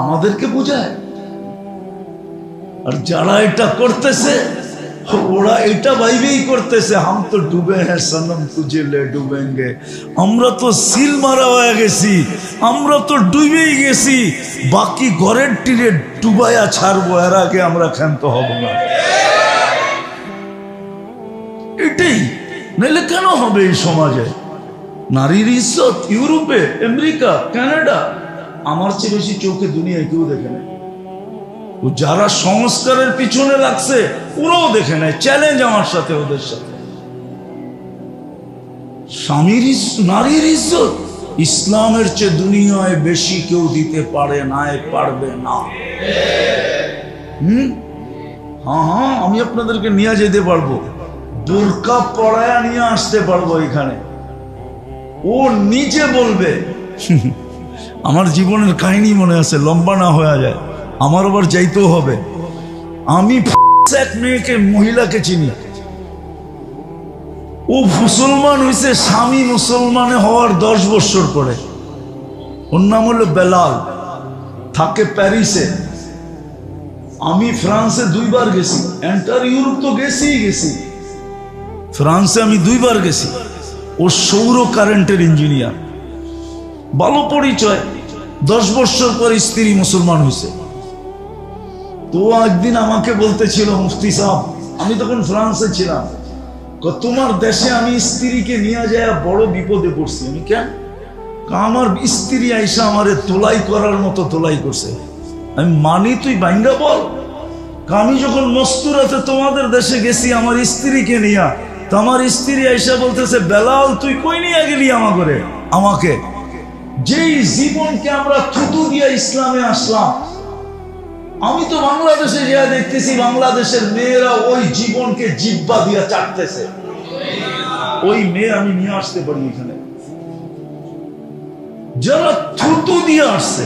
আমাদেরকে বোঝায়। আর যারা এটা করতেছে ওরা এটা ভাইবেই করতেছে, হাম তো ডুবে হ্যাঁ সনম তুঝে লে ডুবেঙ্গে। আমরা তো সিল মারা হয়ে গেছি, আমরা তো ডুবেই গেছি, বাকি ঘরের টিরে ডুবাইয়া ছাড়বো, এর আগে আমরা ক্ষান্ত হব না। এটাই নাইলে কেন হবে এই সমাজে? নারীর ইজ্জত ইউরোপে, আমেরিকা, কানাডা, আমার চেয়ে বেশি চোখে দুনিয়ায় কেউ দেখে নাই। ও যারা সংস্কারের পিছনে লাগছে ওরাও দেখে নাই। চ্যালেঞ্জ আমার সাথে, ওদের সাথে। স্বামীর নারীর ইজ্জত ইসলামের চেয়ে দুনিয়ায় বেশি কেউ দিতে পারে না, পারবে না। হ্যাঁ, আমি আপনাদেরকে নিয়ে যেতে পারবো, বোরকা পড়ায়া নিয়ে আসতে পারবো এখানে। ও নিজে বলবে। আমার জীবনের কাহিনী মনে আছে, লম্বা না হয়ে যায়, আমার আবার যাইতেও হবে। আমি এক মেয়েকে, মহিলাকে চিনি, ও মুসলমান হয়েছে স্বামী মুসলমানে হওয়ার 10 বছর পরে। ওর নাম হলো বেলাল, থাকে প্যারিসে। আমি ফ্রান্সে 2 বার গেছি, এন্টার ইউরোপ তো গেছি। ফ্রান্সে আমি 2 বার গেছি। ও সৌর কারেন্টের ইঞ্জিনিয়ার, ভালো পরিচয়। 10 বছর পর স্ত্রী মুসলমান হয়েছে। তো একদিন আমাকে বলতেছিল, মুফতি সাহেব, আমি তখন ফ্রান্সে ছিলাম, তোমার দেশে আমি স্ত্রীকে নিয়ে যায় বড় বিপদে পড়ছি। আমি কেন? আমার স্ত্রী আইসা আমারে তোলাই করার মতো তোলাই করছে। আমি মানি, তুই বাইঙ্গা বল। আমি যখন মস্তুরাতে তোমাদের দেশে গেছি আমার স্ত্রীকে নিয়ে, তো আমার স্ত্রী আইসা বলতেছে, বেলাল তুই কই নিয়ে গেলি আমাকে? যেই জীবনকে আমরা থুতু দিয়ে ইসলামে আসলাম, আমি তো বাংলাদেশে যা দেখতেছি বাংলাদেশের মেয়েরা ওই জীবনকে জিব্বা দিয়া চাটতেছে। ওই মেয়ে আমি নিয়ে আসতে পারি এখানে, যারা থুতু দিয়ে আসছে,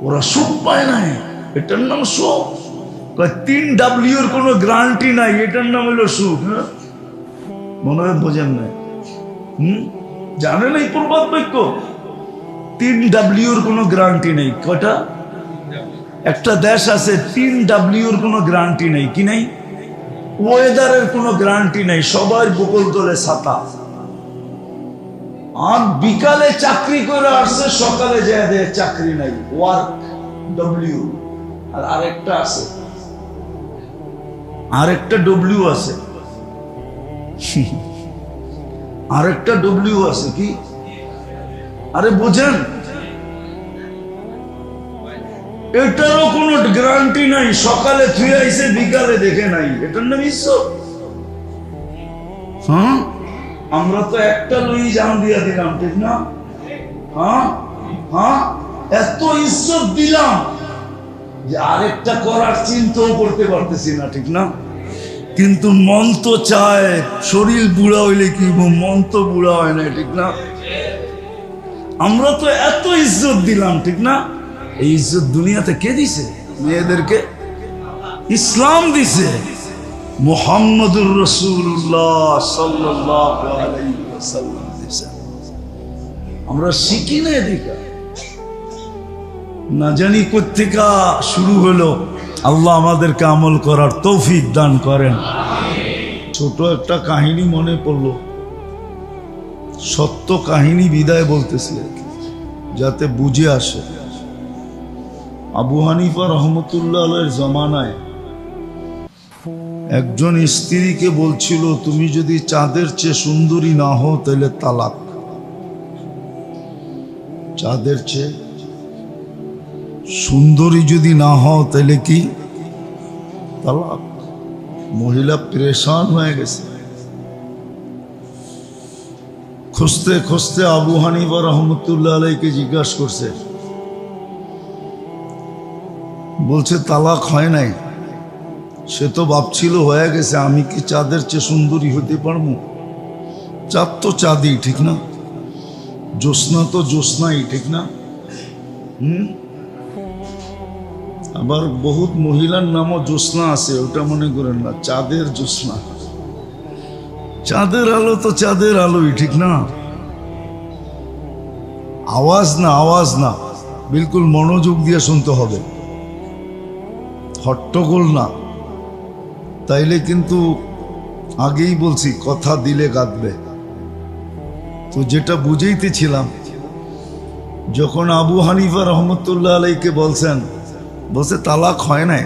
ওরা সুখ পায় নাই। এটার নাম সুখ? 3W কোনো গ্যারান্টি নাই, এটার নাম হলো সুখ। হ্যাঁ, মনে হয় বোঝেন নাই। জানেন এই প্রবাদ বাক্য? 3W কোনো গ্যারান্টি নেই। কয়টা? একটা দেশ আছে 3W কোনো গ্যারান্টি নেই। কি নেই? ওয়েদারের কোনো গ্যারান্টি নেই, সবার বকুল তলে ছাতা। আর বিকালে চাকরি করে আসছে, সকালে যায় দেয় চাকরি নাই, ওয়ার্ক W। আর আরেকটা আছে, আরেকটা W আছে, আরেকটা W আছে। কি? আরে বোঝেন, এটারও কোনো গ্যারান্টি নাই, সকালে থুয়ে আইছে বিকালে দেখে নাই। এটার নাম ইজ্জত? হ্যাঁ, আমরা তো একটা লই জান দিয়া দিলাম, ঠিক না? হ্যাঁ, এত ইজ্জত দিলাম যে আরেকটা করার চিন্তাও করতে পারতেছি না, ঠিক না? কিন্তু মন তো চায়, শরীর বুড়া হইলে কি, মন তো বুড়া হয় না, ঠিক না? আমরা তো এত ইজ্জত দিলাম, ঠিক না? এই ইজ্জত দুনিয়াতে কে দিছে? মেয়েদেরকে ইসলাম দিছে, মুহাম্মদুর রাসূলুল্লাহ সাল্লাল্লাহু আলাইহি ওয়াসাল্লাম দিছে। আমরা শিখি না এদিকে, না জানি কোত্থেকে শুরু হলো। আল্লাহ আমাদেরকে আমল করার তৌফিক দান করেন। ছোট একটা কাহিনী মনে পড়লো, সত্য কাহিনী বিদায় বলতেছি যাতে বুঝে আসে। আবু হানিফা রহমতুল্লাহ আলাইহির জমানায় একজন স্ত্রীকে বলছিল, তুমি যদি চাঁদের চেয়ে সুন্দরী না হও তাহলে তালাক। চাঁদের চেয়ে সুন্দরী যদি না হও তাহলে কি? তালাক। মহিলা পরেশান হয়ে গেছে। খুঁজতে খুঁজতে আবু হানিফা রহমতুল্লাহ আলাইহিকে জিজ্ঞাসা করছে, বলছে তালাক হয় নাই। সে তো ভাবছিল হয়ে গেছে, আমি কি চাঁদের চেয়ে সুন্দরী হতে পারবো? চাঁদ তো চাঁদই, ঠিক না? জ্যোৎস্না তো জ্যোৎস্নাই, ঠিক না? আবার বহুত মহিলার নামও জ্যোৎস্না আছে, ওটা মনে করেন না, চাঁদের জ্যোৎস্না। চাঁদের আলো তো চাঁদের আলোই, ঠিক না? আওয়াজ না বিলকুল মনোযোগ দিয়ে শুনতে হবে, হট্টগোল না, তাইলে কিন্তু আগেই বলছি কথা দিলে গাঁদবে। তো যেটা বুঝাইতেছিলাম, যখন আবু হানিফা রহমতুল্লাহ আলাইকে বলছে তালাক হয় নাই,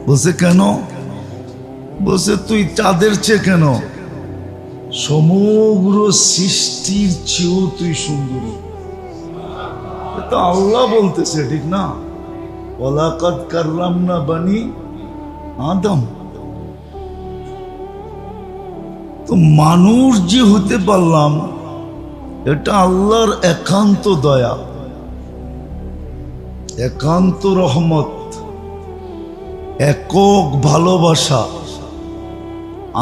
বলছে কেন? বলছে তুই চাঁদের চেয়ে কেন, সমগ্র সৃষ্টির চেয়েও তুই সুন্দর। তো আল্লাহ বলতেছে, ঠিক না? ওয়ালাকাদ কাররামনা বানি আদম। তো মানুষ যে হতে পারলাম, এটা আল্লাহর একান্ত দয়া, একান্ত রহমত, একক ভালোবাসা,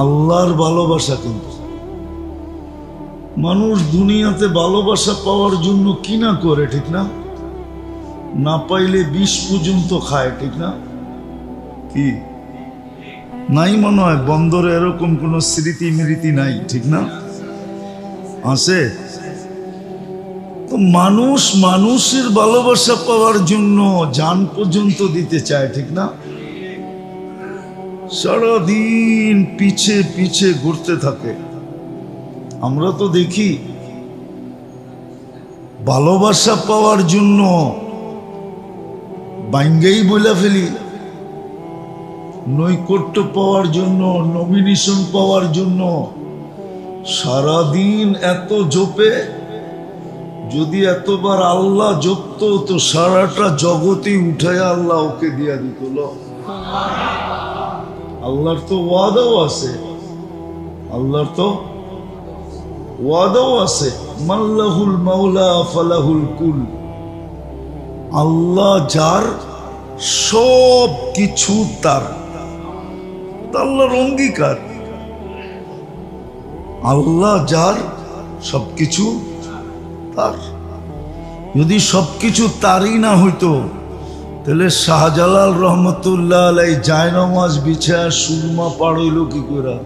আল্লাহর ভালোবাসা। কিন্তু মানুষ দুনিয়াতে ভালোবাসা পাওয়ার জন্য কি না করে, ঠিক না? না পাইলে বিষ পর্যন্ত খায়, ঠিক না? কি নাই মনে হয় বন্দরে এরকম কোন স্মৃতি মৃতি নাই, ঠিক না? আছে। তো মানুষ মানুষের ভালোবাসা পাওয়ার জন্য জান পর্যন্ত দিতে চায়, ঠিক না? সারাদিন পিছে পিছে ঘুরতে থাকে। আমরা তো দেখি ভালোবাসা পাওয়ার জন্য বাইঙ্গেই বলে ফেলি, নৈকট্য পাওয়ার জন্য, নমিনেশন পাওয়ার জন্য সারাদিন এত জপে। যদি এতবার আল্লাহ জপত, তো সারাটা জগতে উঠায় আল্লাহ ওকে দিয়া দিত। আল্লাহর তো ওয়াদাও আছে, আল্লাহর তো ওয়াদাও আছে, মাল্লাহুল মাওলা ফালাহুল কুল। আল্লাহ যার, সব কিছু তার, আল্লাহর অঙ্গীকার। আল্লাহ যার, সবকিছু তার। যদি সবকিছু তারই না হইতো, তাহলে শাহজালাল রহমতুল্লাহ আলাই জায়নামাজ বিছায়া সুরমা পার হইল কি করে?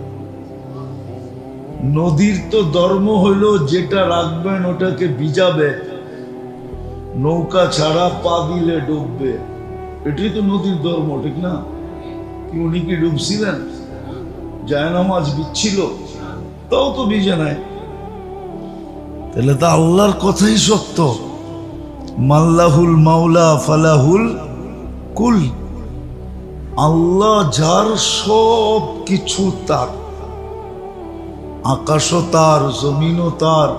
নদীর তো ধর্ম হইল যেটা রাখবেন ওটাকে ভিজাবে, নৌকা ছাড়া পা দিলে ডুববে। এটাই তো নদীর ধর্ম, ঠিক না? কি উনি কি ডুবছিলেন? জায়নামাজ বিচ্ছিল, তাও তো ভিজে নাই। তাহলে তো আল্লাহর কথাই সত্য, মাল্লাহুল মাওলা ফালাহুল কুল। আল্লাহ যার, সব কিছু তার। আকাশও তার, জমিনও তার,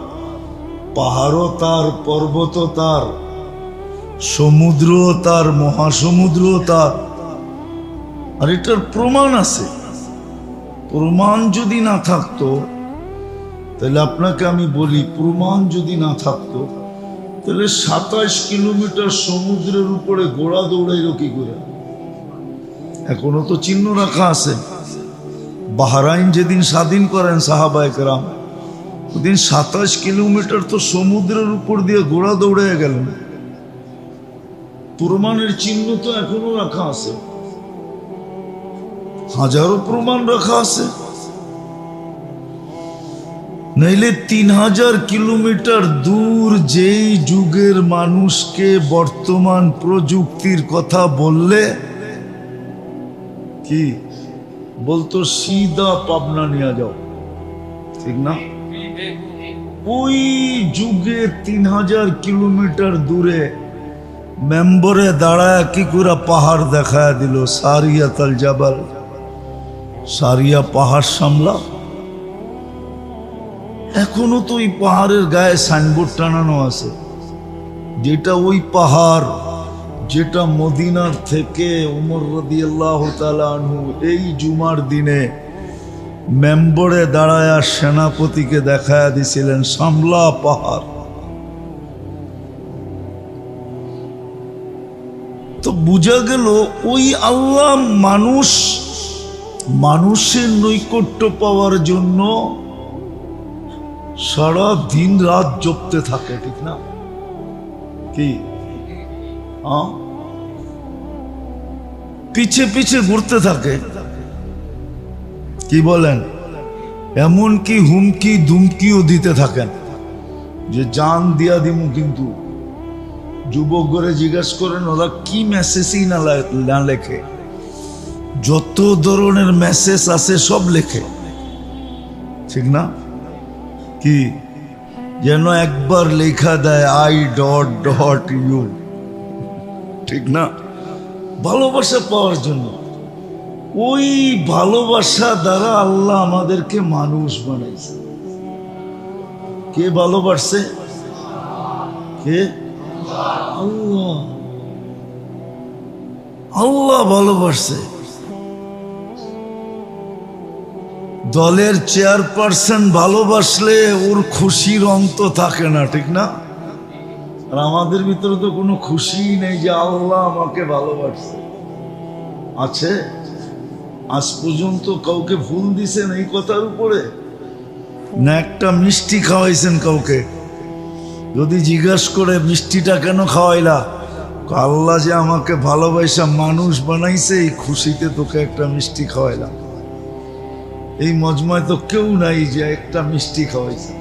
পাহাড়ও তার, পর্বত তার, সমুদ্রও তার, মহাসমুদ্রও তার। আর এটার প্রমাণ আছে। প্রমাণ যদি না থাকতো, তাহলে আপনাকে আমি বলি, প্রমাণ যদি না থাকতো, তাহলে 27 কিলোমিটার সমুদ্রের উপরে ঘোড়া দৌড়াইল কি করে? এখনো তো চিহ্ন রাখা আছে। বাহরাইন যেদিন স্বাধীন করেন সাহাবায়ে কেরাম, ওদিন 27 কিলোমিটার তো সমুদ্রের উপর দিয়ে ঘোড়া দৌড়ে গেলেন। প্রমাণের চিহ্ন তো এখনো রাখা আছে, হাজারো প্রমাণ রাখা আছে। নইলে 3000 কিলোমিটার দূর যেই যুগের মানুষকে বর্তমান প্রযুক্তির কথা বললে কি বলতো? সিধা পাবনা নিয়ে যাও, ঠিক না? ওই যুগে 3000 কিলোমিটার দূরে মেম্বরে দাঁড়ায় কি করে পাহাড় দেখায় দিল, সারিয়াতাল জাবাল, সারিয়া পাহাড় সামলা। এখনো তো ওই পাহাড়ের গায়ে সাইনবোর্ড টানানো আছে, যেটা ওই পাহাড় যেটা মদিনার থেকে উমর রাদিয়াল্লাহু তাআলা আনহু এই জুমার দিনে মেম্বরে দাঁড়ায়া সেনাপতিকে দেখায়া দিছিলেন, সামলা পাহাড়। তো বুঝা গেল ওই আল্লাহ মানুষের নৈকট্য পাওয়ার জন্য সারা দিন রাত জপতে থাকে, ঠিক না? কি পিছে পিছে ঘুরতে থাকে। কি বলেন? এমন কি হুমকি ধুমকিও দিতে থাকেন যে জান দিয়া দিমু, কিন্তু যুবক করে জিজ্ঞাসা করেন ওরা কি মেসেজই না লেখে, যত ধরনের মেসেজ আছে সব লেখে, ঠিক না? কি যেন একবার লেখা দেয় আই ডট ডট ইউ, ঠিক না? ভালোবাসা পাওয়ার জন্য। ওই ভালোবাসা দ্বারা আল্লাহ আমাদেরকে মানুষ বানাইছে। কে ভালোবাসছে? কে? আল্লাহ। আল্লাহ ভালোবাসছে। দলের চেয়ারপারসন ভালোবাসলে ওর খুশির অন্ত থাকে না, ঠিক না? আর আমাদের ভিতরে তো কোনো খুশি নেই যে আল্লাহ আমাকে ভালোবাসছে। আছে? আজ পর্যন্ত কাউকে ফুল দিছেন এই কথার উপরে? না একটা মিষ্টি খাওয়াইছেন কাউকে? যদি জিজ্ঞাসা করে মিষ্টিটা কেন খাওয়াইলা, আল্লাহ যে আমাকে ভালোবাসা মানুষ বানাইছে এই খুশিতে তোকে একটা মিষ্টি খাওয়াইলাম। এই মজমায় তো কেউ নাই যে একটা মিষ্টি খাওয়াইছে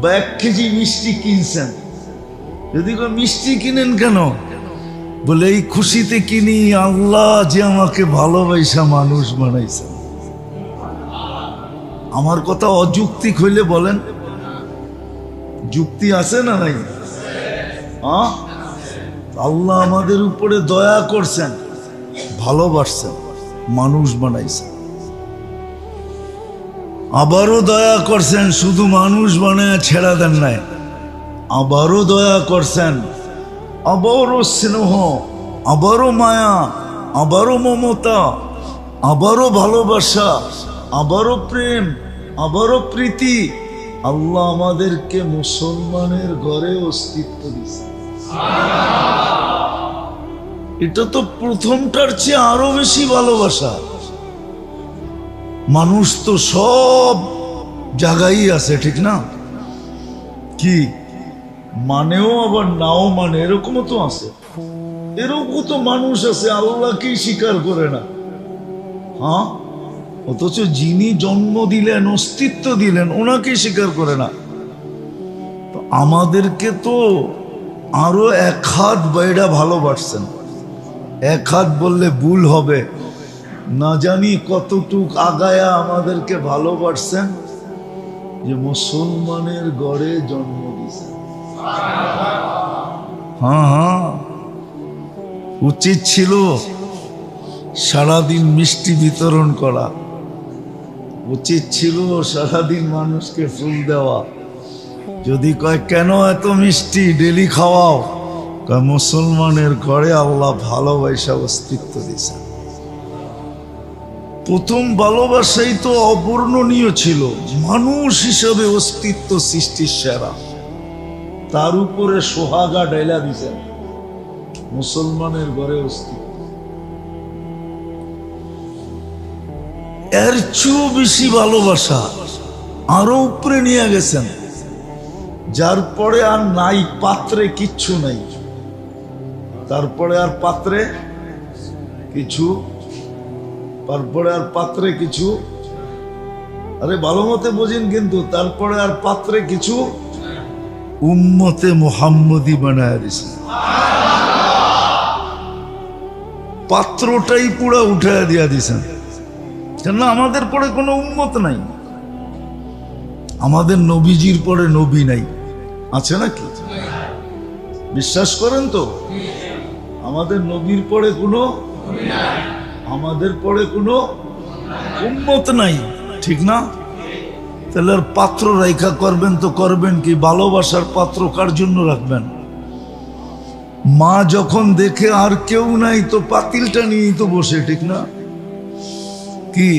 বা 1 কেজি মিষ্টি কিনছেন। যদি মিষ্টি কিনেন কেন, বলে এই খুশিতে কিনি আল্লাহ যে আমাকে ভালোবাসা মানুষ বানাইছে। আমার কথা অযৌক্তিক হইলে বলেন, যুক্তি আছে না নাই? আল্লাহ আমাদের উপরে দয়া করছেন, ভালোবাসছেন, মানুষ বানাইছেন। আবারও দয়া করছেন, শুধু মানুষ বানায় ছেড়া দেন নাই, আবারও দয়া করছেন, আবারও স্নেহ, আবারও মায়া, আবারও মমতা, আবারও ভালোবাসা, আবারও প্রেম, আবারও প্রীতি। আল্লাহ আমাদেরকে মুসলমানের ঘরে অস্তিত্ব দিয়েছে। এটা তো প্রথমটার চেয়ে আরো বেশি ভালোবাসা। মানুষ তো সব জায়গায় আছে, ঠিক না? কি মানেও আবার নাও মানে, এরকমও তো আছে। এরকম তো মানুষ আছে আল্লাহকেই স্বীকার করে না। হ্যাঁ, অথচ যিনি জন্ম দিলেন, অস্তিত্ব দিলেন, ওনাকে স্বীকার করে না। তো আমাদেরকে তো আরো 1 হাত বাইরা ভালোবাসছেন। 1 হাত বললে ভুল হবে, না জানি কতটুক আগায়া আমাদেরকে ভালোবাসছেন যে মুসলমানের ঘরে জন্ম দিয়েছেন। হ্যাঁ, উচিত ছিল সারাদিন মিষ্টি বিতরণ করা, উচিত ছিল সারাদিন মানুষকে ফুল দেওয়া। যদি কয় কেন এত মিষ্টি ডেলি খাওয়াও, কয় মুসলমানের ঘরে আল্লাহ ভালোবাসা অস্তিত্ব দিয়েছেন। প্রথম ভালোবাসাই তো অবর্ণনীয় ছিল, মানুষ হিসাবে অস্তিত্ব সৃষ্টির সেরা। তার উপরে সোহাগা ডাইলা দিয়েছেন, মুসলমানের ঘরে অস্তিত্ব। এর চেয়েও বেশি ভালোবাসা আরো উপরে নিয়ে গেছেন, যার পরে আর নাই পাত্রে কিচ্ছু নাই। তারপরে আর পাত্রে কিছু, তারপরে আর পাত্রে কিছু, আরে ভালো মতে বোঝেন কিন্তু, তারপরে আর পাত্রে কিছু, উম্মতে মুহাম্মদী বানায় দিছে। পাত্রটাই পুরা উঠায় দিয়া দিছেন, কেন আমাদের পরে কোনো উম্মত নাই। আমাদের নবীজির পরে নবী নাই, আছে নাকি? বিশ্বাস করেন তো? আমাদের নবীর পরে কোনো, আমাদের পরে কোনো উম্মত নাই, ঠিক না? তাহলে আর পাত্র রাইখা করবেন তো করবেন কি? ভালোবাসার পাত্র কার জন্য রাখবেন? মা যখন দেখে আর কেউ নাই তো পাতিলটা নিয়েই তো বসে, ঠিক না? কি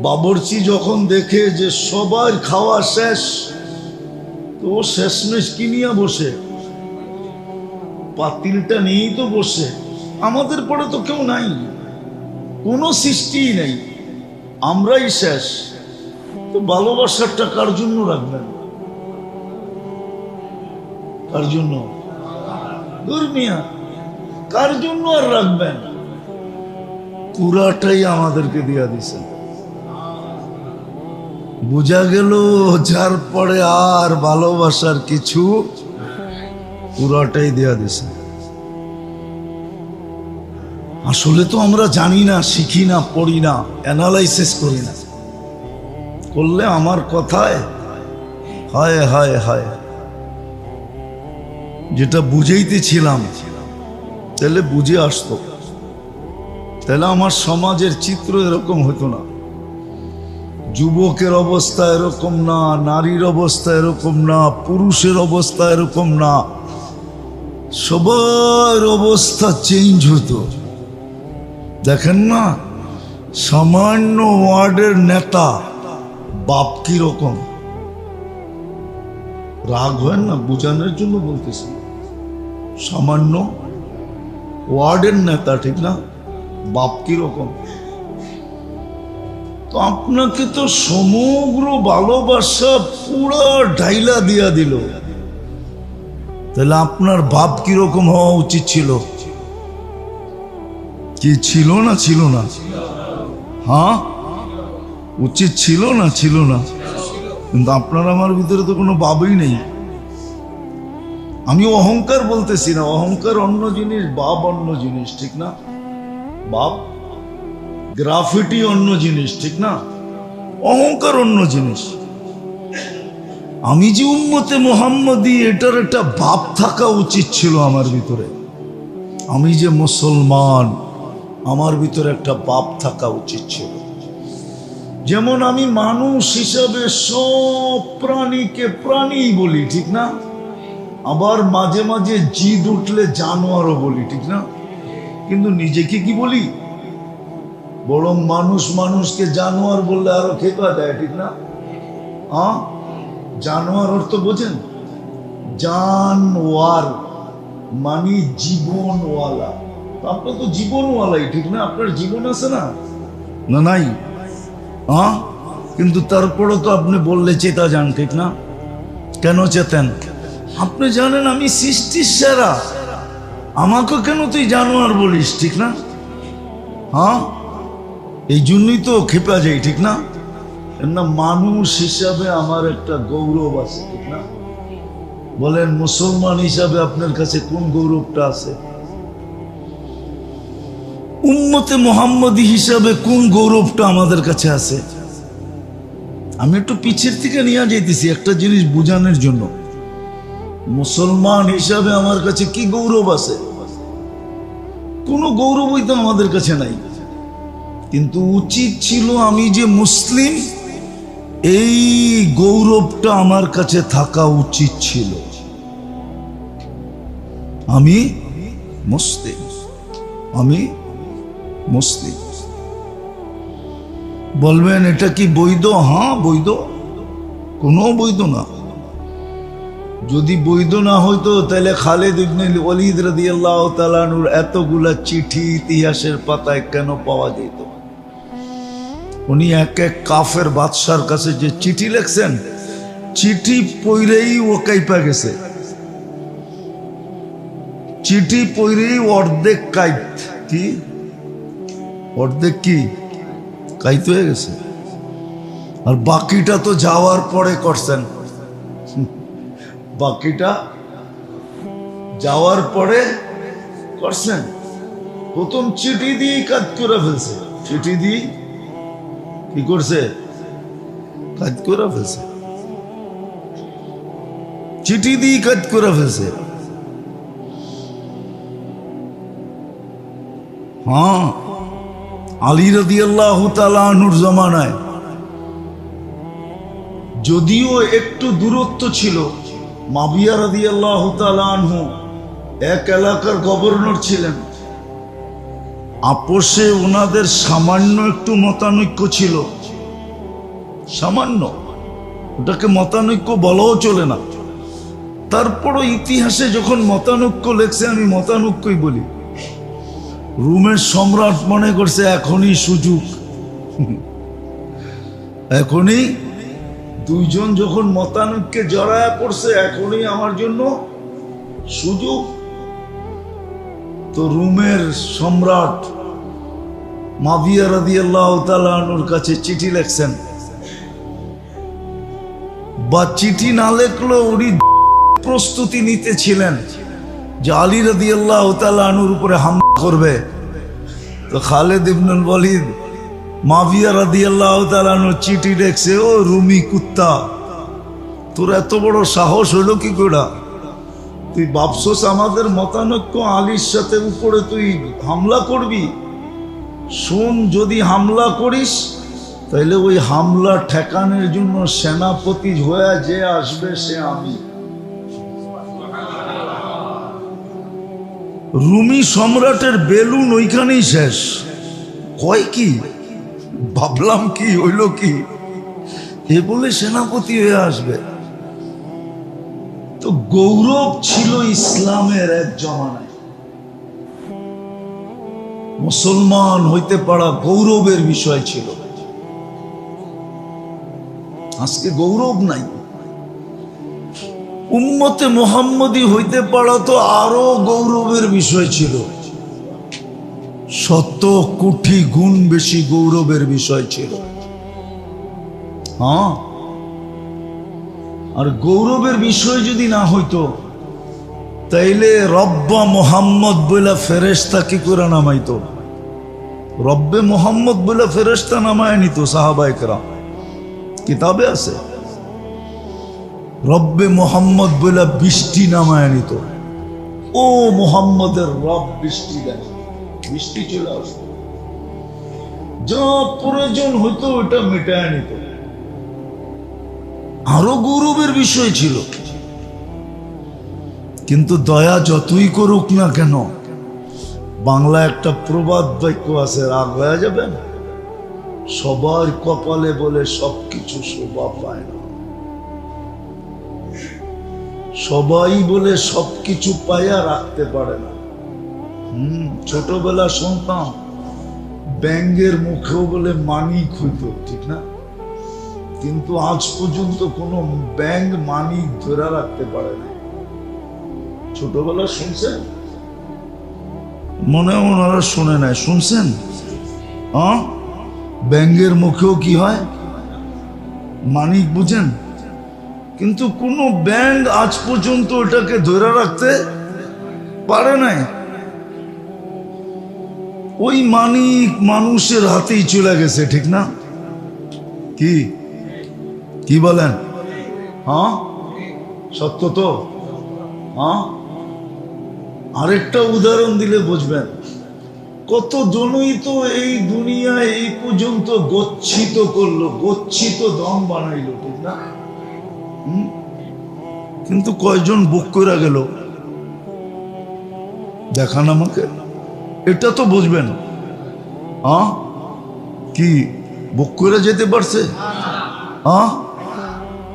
বাবরচি যখন দেখে যে সবার খাওয়া শেষ, তো শেষমেশ কি নিয়ে বসে? পাতিলটা নিয়েই তো বসে। আমাদের পরে তো কেউ নাই, কোনো সৃষ্টিই নেই, আমরাই শেষ। তো ভালোবাসাটা কার জন্য রাখবেন? কার জন্য? দুর্মিয়া কার জন্য আর রাখবেন? পুরাটাই আমাদেরকে দিয়া দিছেন। বোঝা গেল যার পরে আর ভালোবাসার কিছু পুরাটাই দেয়া দিছে। আসলে তো আমরা জানি না, শিখি না, পড়ি না, অ্যানালাইসিস করি না। করলে আমার কথায় হায় হায় হায়, যেটা বুঝাইতেছিলাম তাহলে বুঝে আসতো, তাহলে আমার সমাজের চিত্র এরকম হতো না। যুবকের অবস্থা এরকম না, নারীর অবস্থা এরকম না, পুরুষের অবস্থা এরকম না, সবার অবস্থা চেঞ্জ হতো। দেখেন না, সামান্য ওয়ার্ডের নেতা বাপ কি রকম, রাগ হয় না, বোঝানোর জন্য বলতেছি। সামান্য ওয়ার্ডের নেতা, ঠিক না, বাপ কি রকম। তো আপনাকে তো সমগ্র ভালোবাসা পুরা ঢাইলা দিয়া দিল, তাহলে আপনার বাপ কিরকম হওয়া উচিত ছিল? কি ছিল না ছিল না? হ্যাঁ, উচিত ছিল না ছিল না? কিন্তু আপনার আমার ভিতরে তো কোনো বাবই নেই। আমি অহংকার বলতেছি না, অহংকার অন্য জিনিস, বাপ অন্য জিনিস, ঠিক না? বাপ গ্রাফিটি অন্য জিনিস, ঠিক না? অহংকার অন্য জিনিস। আমি যে উম্মতে মুহাম্মদী, এটার একটা বাপ থাকা উচিত ছিল আমার ভিতরে। আমি যে মুসলমান, আমার ভিতরে একটা বাপ থাকা উচিত ছিল। যেমন আমি মানুষ হিসাবে সব প্রাণীকে প্রাণী বলি, ঠিক না? আবার মাঝে মাঝে জিদ উঠলে জানোয়ারও বলি, ঠিক না? কিন্তু নিজেকে কি বলি? বরং মানুষ মানুষকে জানোয়ার বললে আরো খেপা দেয়, ঠিক না? হ্যাঁ, জানোয়ার অর্থ বোঝেন? জানওয়ার মানে জীবনওয়ালা। আপনার তো জীবনওয়ালাই, ঠিক না? আপনার জীবন আছে না? না নাই? হ্যাঁ, কিন্তু তারপরও তো আপনি বললে চেতা যান, ঠিক না? কেন চেতেন? আপনি জানেন আমি সৃষ্টির সেরা, আমাকে কেন তুই জানোয়ার বলিস, ঠিক না? হ্যাঁ, এই জন্যই তো খেপা যাই, ঠিক না? না, মানুষ হিসাবে আমার একটা গৌরব আছে, ঠিক না? বলেন, মুসলমান হিসাবে আপনার কাছে কোন গৌরবটা আছে? উম্মতে মুহাম্মদী হিসাবে কোন গৌরবটা আমাদের কাছে আছে? আমি একটু পিছের থেকে নিয়ে যাইতেছি একটা জিনিস বোঝানোর জন্য। মুসলমান হিসাবে আমার কাছে কি গৌরব আছে? কোনো গৌরবই তো আমাদের কাছে নাই। কিন্তু উচিত ছিল আমি যে মুসলিম, এই গৌরবটা আমার কাছে থাকা উচিত ছিল। আমি মুসলিম, আমি মুসলিম। বলবেন এটা কি বৈধ? হ্যাঁ বৈধ, কোনো বৈধ না। যদি বৈধ না হইতো তাহলে খালিদ ইবনে ওয়ালিদ রাদিয়াল্লাহু তাআলা আনহুর এতগুলা চিঠি ইতিহাসের পাতায় কেন পাওয়া যেত? উনি এক এক কাফের বাদশার কাছে যে চিঠি লিখছেন, চিঠি পড়েই ও কাইপা গেছে। চিঠি পড়েই অর্ধেক কাইত, কি অর্ধেক কি কাইত হয়ে গেছে। আর বাকিটা তো যাওয়ার পরে করছেন, বাকিটা যাওয়ার পরে করছেন। প্রথম চিঠি দিয়ে কাজ করে ফেলছে, চিঠি দিয়ে কি করছে? কাজ করে ফেলছে, চিঠি দিয়ে কাজ করে ফেলছে। হ্যাঁ, আলী রাদিয়াল্লাহু তাআলা আনহুর জামানায় যদিও একটু দূরত্ব ছিল, মাবিয়া রাদিয়াল্লাহু তাআলা আনহু এক এলাকার গভর্নর ছিলেন। আপোষে ওনাদের সামান্য একটু মতানৈক্য ছিল, সামান্য, ওটাকে মতানৈক্য বলাও চলে না। তারপরও ইতিহাসে যখন মতানৈক্য লেখছে, আমি মতানৈক্যই বলি। রোমের সম্রাট মনে করছে এখনই সুযোগ, এখনই দুইজন যখন মতানৈক্যে জড়ায়া পড়ছে, এখনই আমার জন্য সুযোগ। তো রোমের সম্রাট মাবিয়া রাদিয়াল্লাহু তাআলা আনহুর কাছে চিঠি লিখছেন, বা চিঠি না লেখলেও উনি প্রস্তুতি নিতেছিলেন যে আলী রাদিয়াল্লাহু তাআলা আনহুর উপরে হামলা করবে, তো খালিদ ইবনুল ওয়ালিদ মাবিয়া রাদিয়াল্লাহু তাআলা আনহু চিঠি লিখছে, ও রুমি কুত্তা, তোর এত বড় সাহস হলো কি করে? তুই ভাবছস আমাদের মতানৈক্য আলীর সাথে উপরে তুই হামলা করবি? শোন, যদি হামলা করিস তাহলে ওই হামলা ঠেকানোর জন্য সেনাপতি হয়ে যে আসবে সে আমি। রুমি সম্রাটের বেলুন ওইখানেই শেষ। কয় কি? ভাবলাম কি হইল কি, এ বলে সেনাপতি হয়ে আসবে। তো গৌরব ছিল ইসলামের এক জমানায়, মুসলমান হইতে পারা গৌরবের বিষয় ছিল। আজকে গৌরব নাই। উম্মতে মুহাম্মদী হইতে পারা তো আরো গৌরবের বিষয় ছিল, শত কোটি গুণ বেশি গৌরবের বিষয় ছিল। হ্যাঁ, আর গৌরবের বিষয় যদি না হইতো তাইলে রব্বা মোহাম্মদ বলে ফেরেশতা কি করে নামাইতো? রব্বে মোহাম্মদ বলে ফেরেশতা নামায় নিত সাহাবায়ে কেরাম, কিতাবে আছে। রব্বে মোহাম্মদ বলে বৃষ্টি নামায় নিত, ও মোহাম্মদের রব বৃষ্টি দেয়, বৃষ্টি চলে আসতো, যা প্রয়োজন হইতো ওটা মেটায় নিত। আরো গৌরবের বিষয় ছিল। কিন্তু দয়া যতই করুক না কেন, বাংলা একটা প্রবাদ বাক্য আছে, রাগ হয়ে যাবেন, সবার কপালে বলে সবকিছু শোভা পায় না। সবাই বলে সবকিছু পাইয়া রাখতে পারে না। ছোটবেলা শুনতাম ব্যাঙের মুখেও বলে মানিক হইত, ঠিক না? কিন্তু আজ পর্যন্ত কোনো ব্যাঙ মানিক ধরে রাখতে পারে না। ছোটবেলা শুনছেন? মনে ওনারা শুনে নাই, শুনছেন? ব্যাঙের মুখেও কি হয়? মানিক, বুঝেন? কিন্তু কোনো ব্যাঙ আজ পর্যন্ত ওটাকে ধরে রাখতে পারে নাই। ওই মানিক মানুষের হাতেই চলে গেছে, ঠিক না? কি কি বলেন? হ্যাঁ, সত্য তো। হ্যাঁ, আরেকটা উদাহরণ দিলে বুঝবেন। কত জনই তো এই দুনিয়ায় এই পর্যন্ত গচ্ছিত করলো, গচ্ছিত দম বানাইলো, ঠিক না? কিন্তু কয়জন বুক করে গেল দেখান আমাকে, এটা তো বুঝবেন। কি বুক করে যেতে পারছে?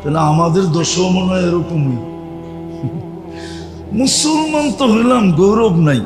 তাহলে আমাদের দোষও মনে হয় এরকমই। মুসলমান তো হইলাম, গৌরব নাই।